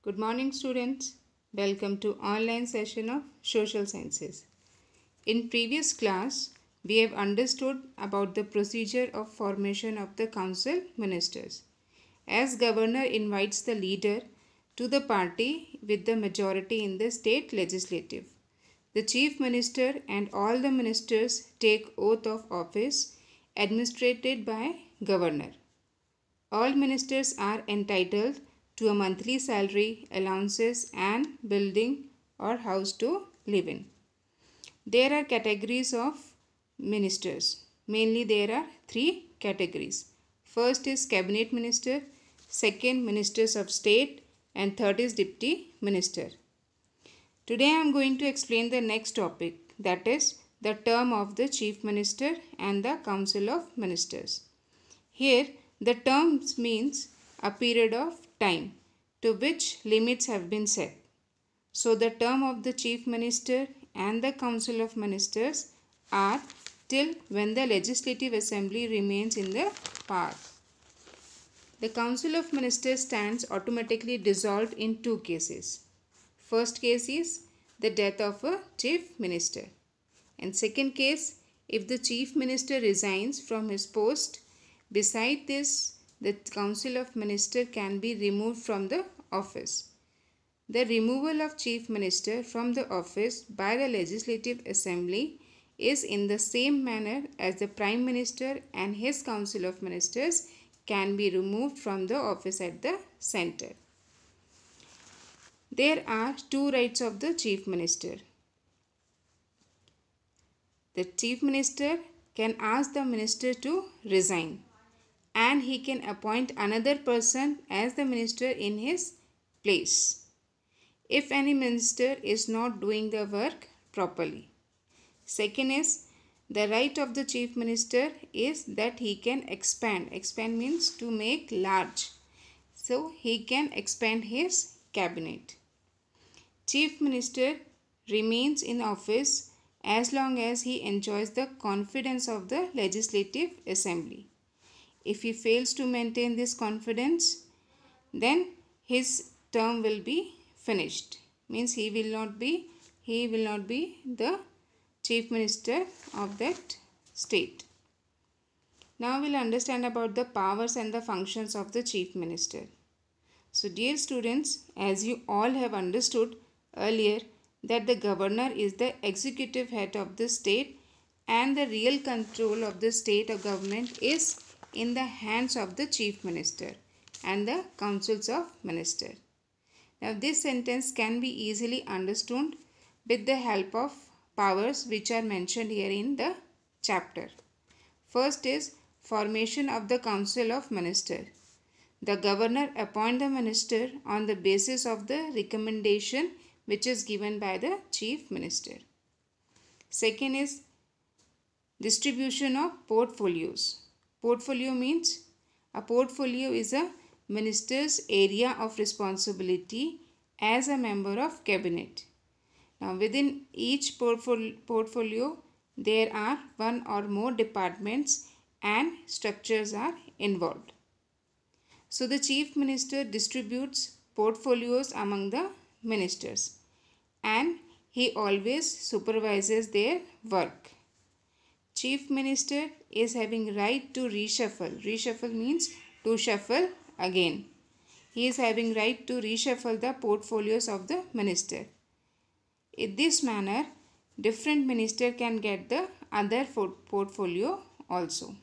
Good morning students. Welcome to online session of Social Sciences. In previous class, we have understood about the procedure of formation of the council ministers. As governor invites the leader to the party with the majority in the state legislative, the chief minister and all the ministers take oath of office administered by governor. All ministers are entitled to a monthly salary, allowances, and building or house to live in. There are categories of ministers. Mainly there are three categories. First is cabinet minister, second ministers of state, and third is deputy minister. Today I am going to explain the next topic, that is the term of the chief minister and the council of ministers. Here the terms means a period of time to which limits have been set. So the term of the chief minister and the council of ministers are till when the legislative assembly remains in the power. The council of ministers stands automatically dissolved in two cases. First case is the death of a chief minister, and second case if the chief minister resigns from his post. Beside this, the council of ministers can be removed from the office. The removal of chief minister from the office by the legislative assembly is in the same manner as the prime minister and his council of ministers can be removed from the office at the center. There are two rights of the chief minister. The chief minister can ask the minister to resign, and he can appoint another person as the minister in his place if any minister is not doing the work properly. Second is the right of the chief minister is that he can expand. Expand means to make large. So he can expand his cabinet. Chief minister remains in office as long as he enjoys the confidence of the legislative assembly. If he fails to maintain this confidence, then his term will be finished. Means he will not be the chief minister of that state. Now we will understand about the powers and the functions of the chief minister. So dear students, as you all have understood earlier that the governor is the executive head of the state and the real control of the state or government is in the hands of the chief minister and the councils of ministers. Now this sentence can be easily understood with the help of powers which are mentioned here in the chapter. First is formation of the council of ministers. The governor appoints the minister on the basis of the recommendation which is given by the chief minister. Second is distribution of portfolios. Portfolio means a portfolio is a minister's area of responsibility as a member of cabinet. Now within each portfolio there are one or more departments and structures are involved. So the chief minister distributes portfolios among the ministers and he always supervises their work. Chief minister is having right to reshuffle. Reshuffle means to shuffle again. He is having right to reshuffle the portfolios of the minister. In this manner, different minister can get the other portfolio also.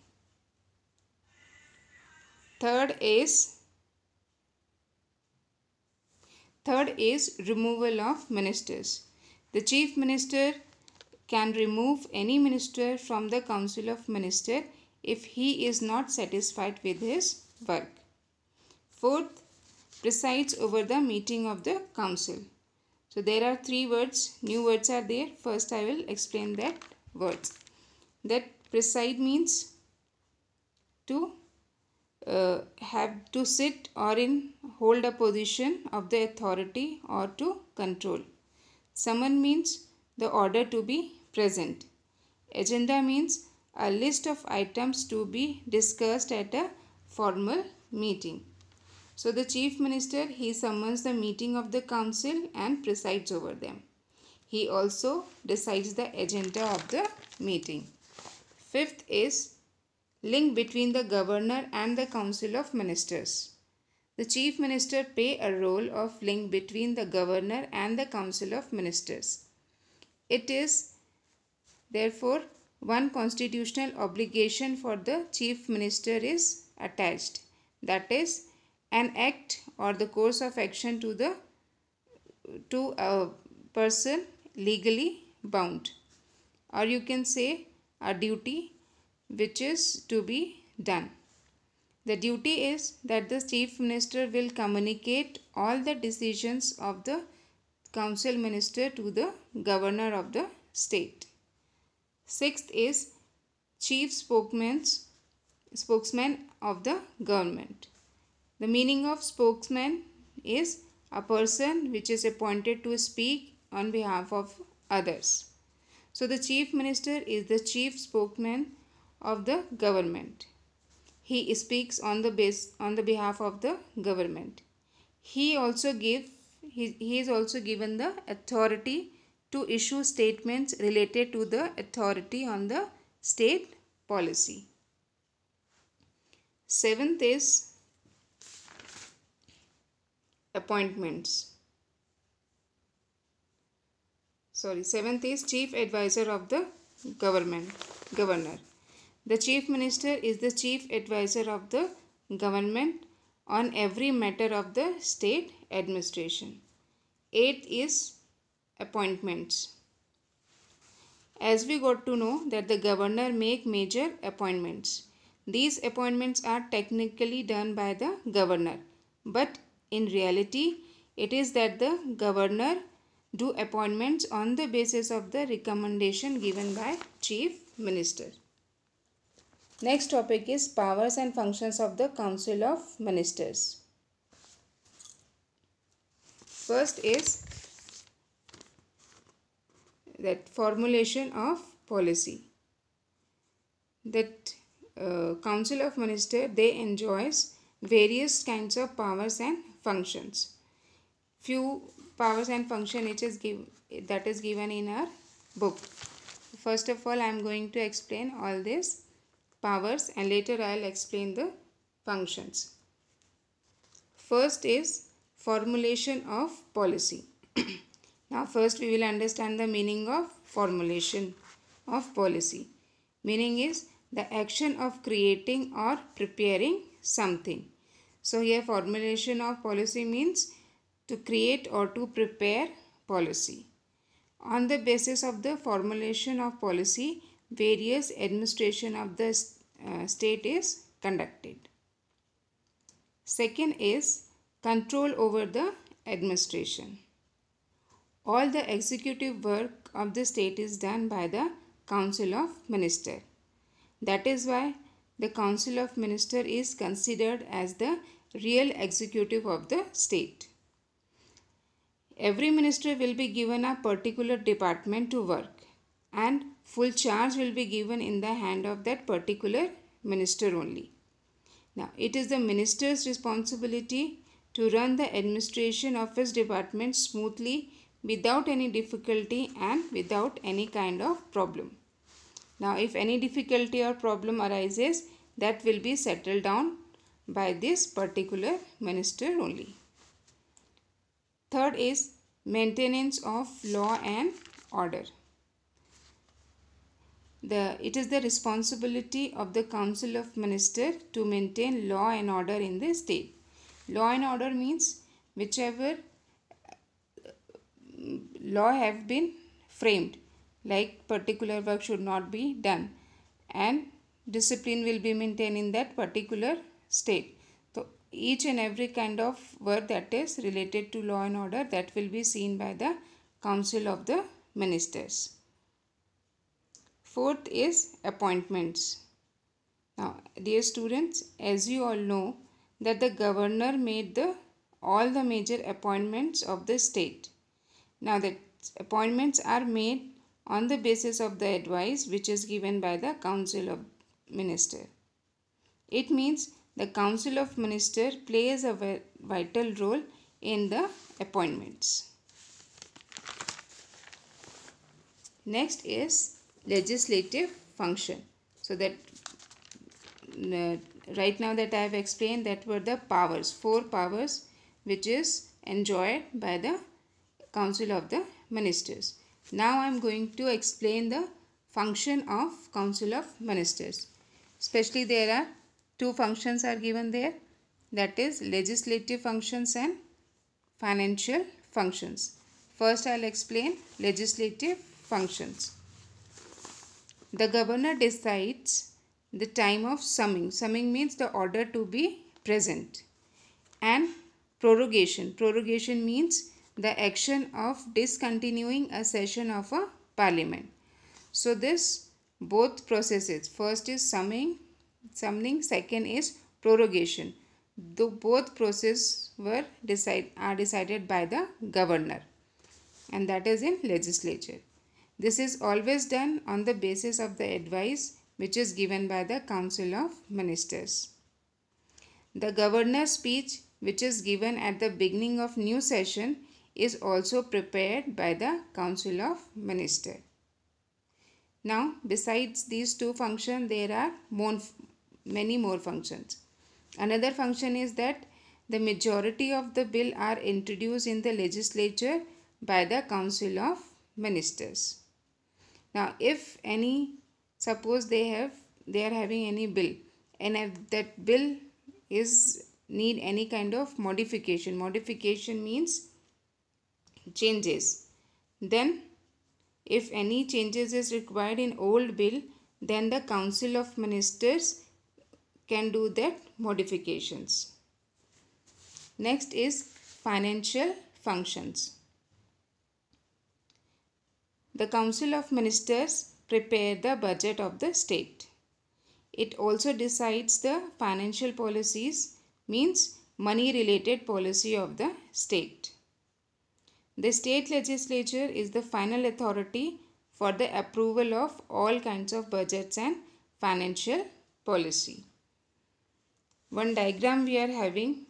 Third is removal of ministers. The chief minister can remove any minister from the council of ministers if he is not satisfied with his work. Fourth, presides over the meeting of the council. So there are three words, new words are there. First I will explain that words. That preside means to have to sit or hold a position of the authority or to control. Summon means the order to be present. Agenda means a list of items to be discussed at a formal meeting. So the chief minister, he summons the meeting of the council and presides over them. He also decides the agenda of the meeting. Fifth is link between the governor and the council of ministers. The chief minister play a role of link between the governor and the council of ministers. It is therefore one constitutional obligation for the chief minister is attached, that is an act or the course of action to a person legally bound, or you can say a duty which is to be done. The duty is that the chief minister will communicate all the decisions of the council minister to the governor of the state. Sixth is chief spokesman of the government. The meaning of spokesman is a person which is appointed to speak on behalf of others. So the chief minister is the chief spokesman of the government. He speaks on the behalf of the government. He is also given the authority to issue statements related to the authority on the state policy. Seventh is appointments. Seventh is chief advisor of the governor. The chief minister is the chief advisor of the government on every matter of the state administration. Eighth is appointments. As we got to know that the governor make major appointments. These appointments are technically done by the governor, but in reality it is that the governor do appointments on the basis of the recommendation given by chief minister. Next topic is powers and functions of the council of ministers. First is that formulation of policy. That council of ministers, they enjoys various kinds of powers and functions. Few powers and function that is given in our book. First of all, I am going to explain all this powers and later I will explain the functions. First is formulation of policy. Now first we will understand the meaning of formulation of policy. Meaning is the action of creating or preparing something. So here formulation of policy means to create or to prepare policy. On the basis of the formulation of policy, various administration of the state is conducted. Second is control over the administration. All the executive work of the state is done by the council of ministers. That is why the council of ministers is considered as the real executive of the state. Every minister will be given a particular department to work and full charge will be given in the hand of that particular minister only. Now, it is the minister's responsibility to run the administration of his department smoothly without any difficulty and without any kind of problem. Now, if any difficulty or problem arises, that will be settled down by this particular minister only. Third is maintenance of law and order. It is the responsibility of the council of ministers to maintain law and order in the state. Law and order means whichever law have been framed, like particular work should not be done and discipline will be maintained in that particular state. So each and every kind of work that is related to law and order, that will be seen by the council of the ministers. Fourth is appointments. Now, dear students, as you all know that the governor made all the major appointments of the state. Now, the appointments are made on the basis of the advice which is given by the council of ministers. It means the Council of Ministers plays a vital role in the appointments. Next is legislative function. So that right now that I have explained, that were the powers, 4 powers which is enjoyed by the Council of the Ministers. Now I am going to explain the function of Council of Ministers. Especially there are 2 functions are given there, that is legislative functions and financial functions. First I will explain legislative functions. The governor decides the time of summing. Summing means the order to be present. And prorogation. Prorogation means the action of discontinuing a session of a parliament. So this both processes, first is summoning, second is prorogation. Both processes are decided by the governor, and that is in legislature. This is always done on the basis of the advice which is given by the Council of Ministers. The governor's speech, which is given at the beginning of new session, is also prepared by the Council of Ministers. Now, besides these 2 functions, there are many more functions. Another function is that the majority of the bill are introduced in the legislature by the Council of Ministers. Now, if any, suppose they are having any bill, and if that bill is need any kind of modification means changes, then if any changes is required in old bill, then the Council of Ministers can do that modifications. Next is financial functions. The Council of Ministers prepare the budget of the state. It also decides the financial policies, means money related policy of the state. The state legislature is the final authority for the approval of all kinds of budgets and financial policy. One diagram we are having,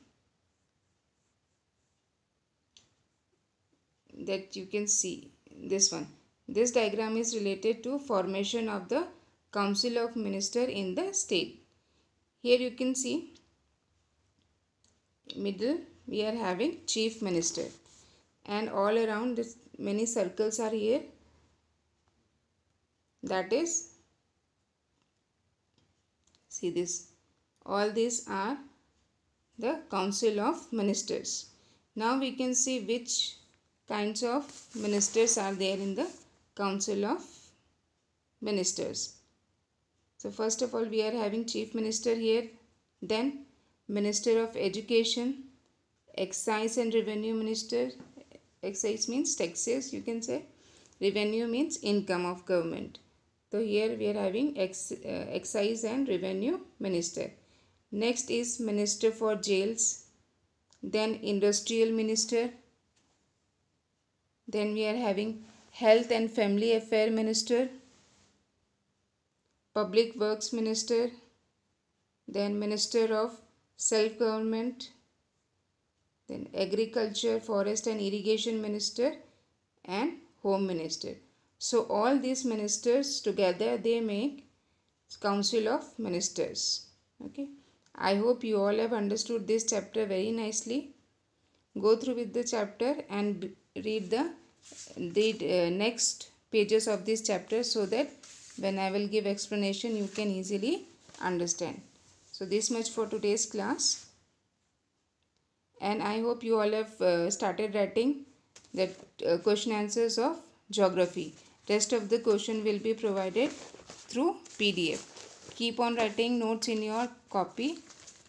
that you can see, this one. This diagram is related to formation of the Council of Ministers in the state. Here you can see, middle we are having Chief Minister, and all around this many circles are here, that is, see this, all these are the Council of Ministers. Now we can see which kinds of ministers are there in the Council of Ministers. So first of all we are having Chief Minister here, then Minister of Education, Excise and Revenue Minister. Excise means taxes, you can say. Revenue means income of government. So here we are having Excise and Revenue Minister. Next is Minister for Jails, then Industrial Minister, then we are having Health and Family Affairs Minister, Public Works Minister, then Minister of Self-Government, then Agriculture, Forest and Irrigation Minister, and Home Minister. So all these ministers together they make Council of Ministers. Okay. I hope you all have understood this chapter very nicely. Go through with the chapter and read the next pages of this chapter, so that when I will give explanation you can easily understand. So this much for today's class, and I hope you all have started writing the question answers of geography. Rest of the question will be provided through PDF. Keep on writing notes in your copy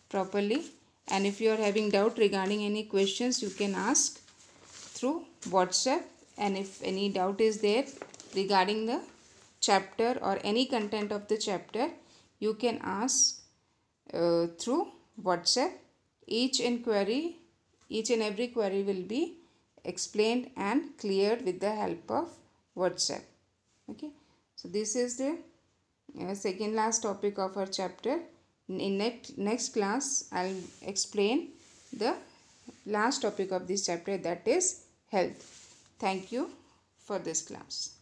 properly, and if you are having doubt regarding any questions you can ask through WhatsApp, and if any doubt is there regarding the chapter or any content of the chapter you can ask through WhatsApp. Each and every query will be explained and cleared with the help of WhatsApp. Okay, so this is the second last topic of our chapter, In next class, I'll explain the last topic of this chapter, that is health. Thank you for this class.